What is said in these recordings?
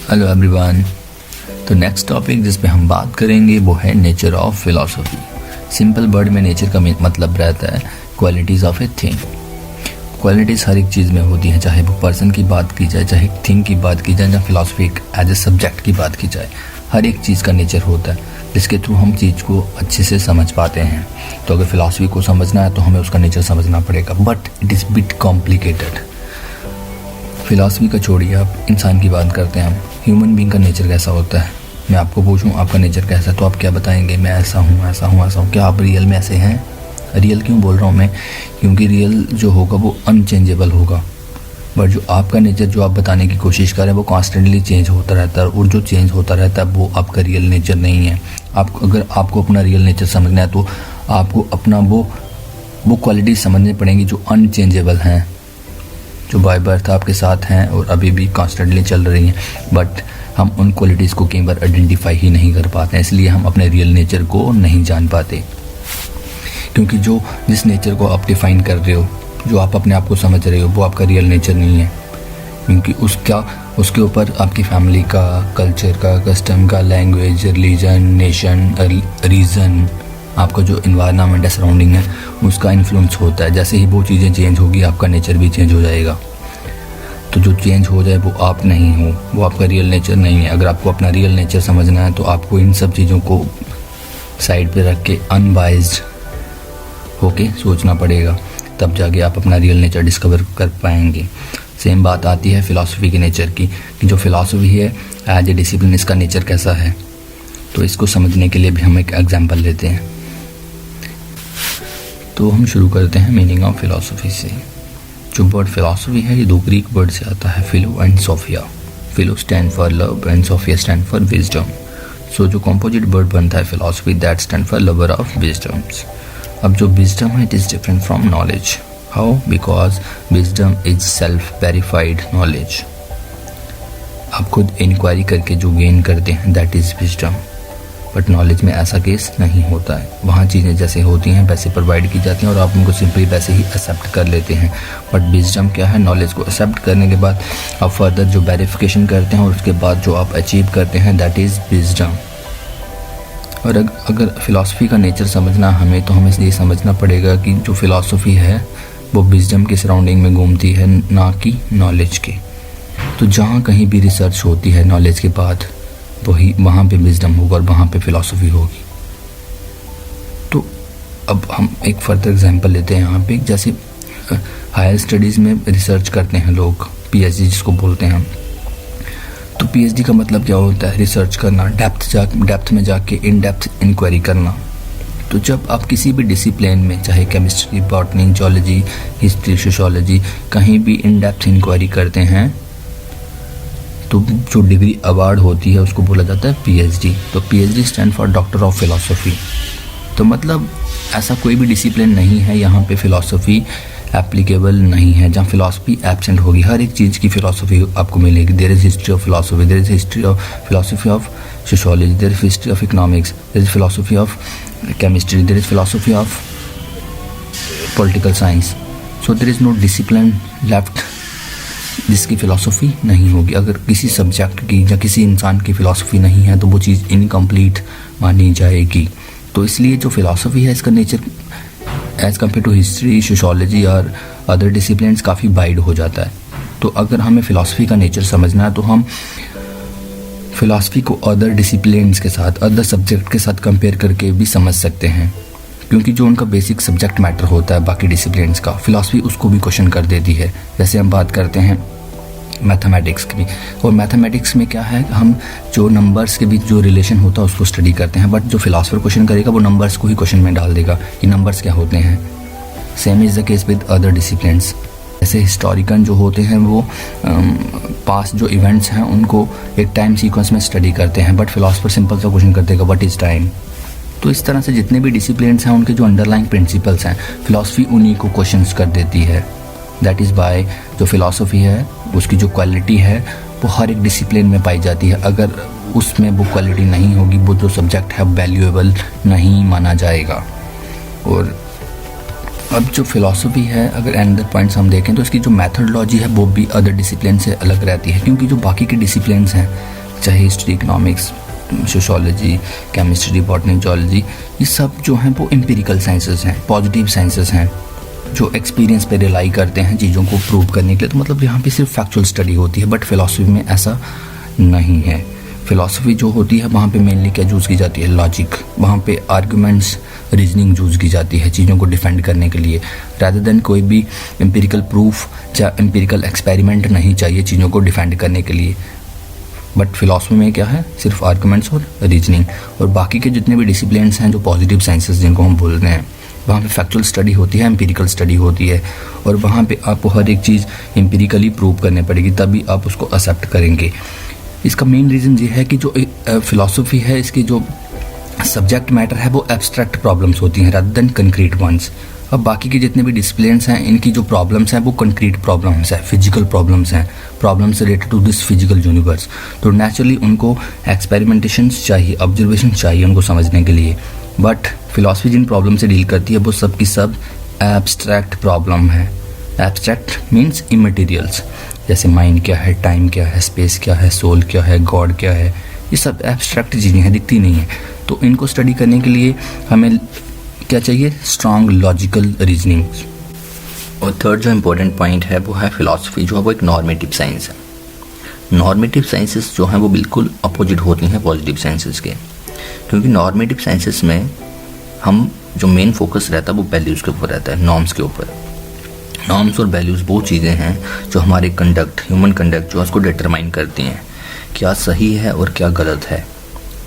Hello everyone. तो next topic जिस पे हम बात करेंगे वो है nature of philosophy. Simple word में नेचर का मतलब रहता है qualities of a thing. Qualities हर एक चीज़ में होती हैं, चाहे वो पर्सन की बात की जाए, चाहे थिंग की बात की जाए, या फिलॉसफी एज ए सब्जेक्ट की बात की जाए। हर एक चीज़ का नेचर होता है जिसके थ्रू हम चीज़ को अच्छे से समझ पाते हैं। तो अगर फिलॉसफी को समझना है तो हमें उसका नेचर समझना पड़ेगा, but it is bit complicated. Philosophy का छोड़िए, आप इंसान की बात करते हैं। हम ह्यूमन बीइंग का नेचर कैसा होता है, मैं आपको पूछूं आपका नेचर कैसा है तो आप क्या बताएंगे? मैं ऐसा हूँ, ऐसा हूँ, ऐसा हूँ। क्या आप रियल में ऐसे हैं? रियल क्यों बोल रहा हूँ मैं? क्योंकि रियल जो होगा वो अनचेंजेबल होगा, बट जो आपका नेचर जो आप बताने की कोशिश कर रहे हैं वो कॉन्स्टेंटली चेंज होता रहता है, और जो चेंज होता रहता है वो आपका रियल नेचर नहीं है। अगर आपको अपना रियल नेचर समझना है तो आपको अपना वो क्वालिटीज समझनी पड़ेंगी जो अनचेंजेबल हैं, जो बाय बर्थ आपके साथ हैं और अभी भी कॉन्स्टेंटली चल रही हैं, बट हम उन क्वालिटीज़ को कई बार आइडेंटिफाई ही नहीं कर पाते हैं। इसलिए हम अपने रियल नेचर को नहीं जान पाते, क्योंकि जिस नेचर को आप डिफाइन कर रहे हो, जो आप अपने आप को समझ रहे हो, वो आपका रियल नेचर नहीं है। क्योंकि उसके ऊपर आपकी फैमिली का, कल्चर का, कस्टम का, लैंग्वेज, रिलीजन, नेशन, रीज़न, आपका जो इन्वायरमेंट है, सराउंडिंग है, उसका इन्फ्लुएंस होता है। जैसे ही वो चीज़ें चेंज होगी आपका नेचर भी चेंज हो जाएगा। तो जो चेंज हो जाए वो आप नहीं हो, वो आपका रियल नेचर नहीं है। अगर आपको अपना रियल नेचर समझना है तो आपको इन सब चीज़ों को साइड पे रख के अनबाइज्ड होके सोचना पड़ेगा, तब जाके आप अपना रियल नेचर डिस्कवर कर पाएंगे। सेम बात आती है फ़िलासफ़ी के नेचर की, कि जो फ़िलासफ़ी है एज ए डिसिप्लिन, इसका नेचर कैसा है। तो इसको समझने के लिए भी हम एक एग्जांपल लेते हैं। तो हम शुरू करते हैं मीनिंग ऑफ फ़िलासफ़ी से। जो वर्ड फ़िलासफ़ी है ये दो ग्रीक वर्ड से आता है, philo and sophia. Philo stand for love and sophia stand for wisdom. So जो कॉम्पोजिट वर्ड बनता है philosophy, that stand for lover of wisdoms. अब जो विजडम है it is different from knowledge. How? Because wisdom is self verified knowledge. आप खुद inquiry करके जो गेन करते हैं that is wisdom, but knowledge में ऐसा केस नहीं होता है। वहाँ चीज़ें जैसे होती हैं वैसे प्रोवाइड की जाती हैं और आप उनको सिंपली वैसे ही एक्सेप्ट कर लेते हैं। बट विजडम क्या है? नॉलेज को एक्सेप्ट करने के बाद आप फर्दर जो वेरिफिकेशन करते हैं और उसके बाद जो आप अचीव करते हैं दैट इज़ विजडम। और अगर फ़िलासफ़ी का नेचर समझना हमें, तो हमें ये समझना पड़ेगा कि जो फ़िलासफ़ी है वो विजडम के सराउंडिंग में घूमती है, ना कि नॉलेज के। तो जहाँ कहीं भी रिसर्च होती है नॉलेज के बाद, वही वहाँ पे विजडम होगा और वहाँ पे फ़िलासफ़ी होगी। तो अब हम एक फर्दर एग्जांपल लेते हैं यहाँ पे। जैसे हायर स्टडीज़ में रिसर्च करते हैं लोग, पीएचडी जिसको बोलते हैं। तो पीएचडी का मतलब क्या होता है? रिसर्च करना, डेप्थ में जाके इन डेप्थ इंक्वायरी करना। तो जब आप किसी भी डिसिप्लिन में, चाहे chemistry, botany, geology, history, sociology, कहीं भी इन डेप्थ इंक्वायरी करते हैं तो जो डिग्री अवार्ड होती है उसको बोला जाता है पीएचडी। तो PhD stand for doctor of philosophy. तो मतलब ऐसा कोई भी डिसिप्लिन नहीं है यहाँ पे फ़िलासफ़ी एप्लीकेबल नहीं है जहाँ फ़िलासफ़ी एब्सेंट होगी। हर एक चीज़ की फ़िलासफ़ी आपको मिलेगी। There is history of philosophy, there is history of philosophy of sociology, there is history of economics, there is philosophy of chemistry, there is philosophy of political science. So there is no discipline left जिसकी philosophy नहीं होगी। अगर किसी subject की या किसी इंसान की फ़िलासफ़ी नहीं है तो वो चीज़ इनकम्प्लीट मानी जाएगी। तो इसलिए जो फ़िलासफ़ी है इसका nature as compare to history, sociology और अदर डिसिप्लिन्स काफ़ी वाइड हो जाता है। तो अगर हमें फ़िलासफ़ी का नेचर समझना है तो हम फ़िलासफ़ी को अदर डिसिप्लिन्स के साथ, अदर सब्जेक्ट के साथ कंपेयर करके भी समझ सकते हैं, क्योंकि जो उनका बेसिक सब्जेक्ट मैटर होता है बाकी डिसिप्लिन्स का, फ़िलासफ़ी उसको भी क्वेश्चन कर देती है। जैसे हम बात करते हैं मैथमेटिक्स की भी, और मैथमेटिक्स में क्या है, हम जो नंबर्स के बीच जो रिलेशन होता है उसको स्टडी करते हैं, बट जो फिलासफर क्वेश्चन करेगा वो नंबर्स को ही क्वेश्चन में डाल देगा कि नंबर्स क्या होते हैं। Same is the case with other disciplines. जैसे हिस्टोरिकन जो होते हैं वो पास्ट जो इवेंट्स हैं उनको एक टाइम सीक्वेंस में स्टडी करते हैं, बट फिलासफर सिंपल सा क्वेश्चन कर देगा व्हाट इज़ टाइम। तो इस तरह से जितने भी डिसिप्लिन्स हैं उनके जो अंडरलाइंग प्रिंसिपल्स हैं फिलासफी उन्हीं को क्वेश्चंस कर देती है। दैट इज़ बाय जो फिलासफी है उसकी जो क्वालिटी है वो हर एक डिसिप्लिन में पाई जाती है। अगर उसमें वो क्वालिटी नहीं होगी, वो जो सब्जेक्ट है वैल्यूएबल नहीं माना जाएगा। और अब जो फिलॉसफी है, अगर अनदर पॉइंट्स हम देखें तो इसकी जो मेथडोलॉजी है वो भी अदर डिसिप्लिन से अलग रहती है, क्योंकि जो बाकी के डिसिप्लिन्स हैं, चाहे history, economics, sociology, chemistry, botany, zoology, ये सब जो हैं वो एम्पिरिकल साइंसेस हैं, पॉजिटिव साइंसेस हैं, जो एक्सपीरियंस पे रिलाई करते हैं चीज़ों को प्रूव करने के लिए। तो मतलब यहाँ पे सिर्फ फैक्चुअल स्टडी होती है, बट फिलॉसफी में ऐसा नहीं है। फिलॉसफी जो होती है वहाँ पे मेनली क्या यूज़ की जाती है, लॉजिक। वहाँ पे आर्गूमेंट्स, रीजनिंग यूज़ की जाती है चीज़ों को डिफेंड करने के लिए, रादर देन कोई भी एम्पिरिकल प्रूफ या एम्पिरिकल एक्सपेरिमेंट नहीं चाहिए चीज़ों को डिफेंड करने के लिए। बट फिलॉसफी में क्या है, सिर्फ आर्गूमेंट्स और रीजनिंग। और बाकी के जितने भी डिसिप्लिन्स हैं जो पॉजिटिव साइंसेस जिनको हम बोल रहे हैं, वहाँ पे फैक्चुअल स्टडी होती है, एम्पिरिकल स्टडी होती है, और वहाँ पे आपको हर एक चीज़ एम्पिरिकली प्रूव करने पड़ेगी, तभी आप उसको एक्सेप्ट करेंगे। इसका मेन रीज़न ये है कि जो फिलॉसफी है, इसकी जो सब्जेक्ट मैटर है वो एब्स्ट्रैक्ट प्रॉब्लम्स होती हैं रादर देन कंक्रीट वंस। अब बाकी के जितने भी डिसिप्लिन्स हैं, इनकी जो प्रॉब्लम्स हैं वो कंक्रीट प्रॉब्लम्स हैं, फिजिकल प्रॉब्लम्स हैं, problems related to this physical universe. तो नेचुरली उनको एक्सपेरिमेंटेशंस चाहिए, ऑब्जर्वेशन चाहिए उनको समझने के लिए। बट फिलॉसफी जिन प्रॉब्लम से डील करती है वो सब की सब एब्स्ट्रैक्ट प्रॉब्लम है। एब्स्ट्रैक्ट मीन्स इमटेरियल्स, जैसे माइंड क्या है, टाइम क्या है, स्पेस क्या है, सोल क्या है, गॉड क्या है, ये सब एब्स्ट्रैक्ट चीज़ें हैं, दिखती नहीं है। तो इनको स्टडी करने के लिए हमें क्या चाहिए, स्ट्रॉन्ग लॉजिकल रीजनिंग। और थर्ड जो इम्पोर्टेंट पॉइंट है वो है फिलॉसफी जो है वो एक नॉर्मेटिव साइंस है। नॉर्मेटिव साइंसेस जो हैं वो बिल्कुल अपोजिट होती हैं पॉजिटिव साइंसेस के, क्योंकि नॉर्मेटिव साइंसेस में हम जो मेन फोकस रहता है वो वैल्यूज़ के ऊपर रहता है, नॉर्म्स के ऊपर। नॉर्म्स और वैल्यूज़ वो चीज़ें हैं जो हमारे कंडक्ट, ह्यूमन कंडक्ट जो है उसको डिटरमाइन करती हैं, क्या सही है और क्या गलत है।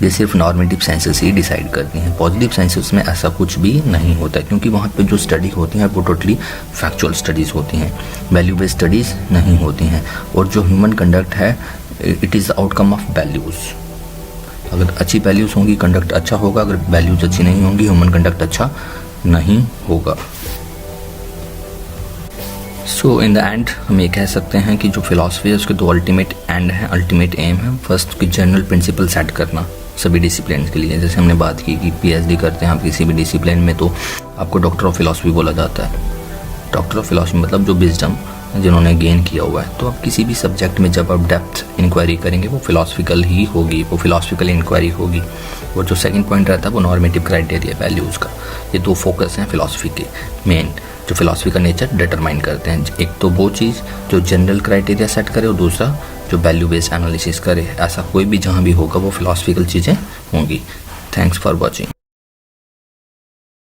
ये सिर्फ नॉर्मेटिव साइंसेस ही डिसाइड करती हैं। पॉजिटिव साइंसेस में ऐसा कुछ भी नहीं होता है, क्योंकि वहाँ पे जो स्टडी होती हैं वो टोटली फैक्चुअल स्टडीज़ होती हैं, वैल्यू बेस्ड स्टडीज़ नहीं होती हैं। और जो ह्यूमन कंडक्ट है, it is outcome of values. अगर अच्छी वैल्यूज़ होंगी कंडक्ट अच्छा होगा, अगर वैल्यूज़ अच्छी नहीं होंगी ह्यूमन कंडक्ट अच्छा नहीं होगा। सो इन द एंड हम ये कह सकते हैं कि जो फिलॉसफी है उसके दो अल्टीमेट एंड है, अल्टीमेट एम है। फर्स्ट की जनरल प्रिंसिपल सेट करना सभी डिसिप्लिन के लिए, जैसे हमने बात की कि पीएचडी करते हैं आप किसी भी डिसिप्लिन में तो आपको डॉक्टर ऑफ फिलॉसफी बोला जाता है। डॉक्टर ऑफ फिलॉसफी मतलब जो विजडम जिन्होंने गेन किया हुआ है। तो आप किसी भी सब्जेक्ट में जब आप डेप्थ इंक्वायरी करेंगे वो फिलॉसफिकल ही होगी, वो फिलॉसफिकल इंक्वायरी होगी। और जो सेकंड पॉइंट रहता है वो नॉर्मेटिव क्राइटेरिया, वैल्यूज़ का। ये दो फोकस हैं फिलॉसफी के मेन, जो फिलॉसफी का नेचर डिटरमाइन करते हैं। एक तो वो चीज़ जो जनरल क्राइटेरिया सेट करे, और दूसरा जो वैल्यू बेस्ड एनालिसिस करे। ऐसा कोई भी जहाँ भी होगा वो फिलॉसफिकल चीज़ें होंगी। Thanks for watching.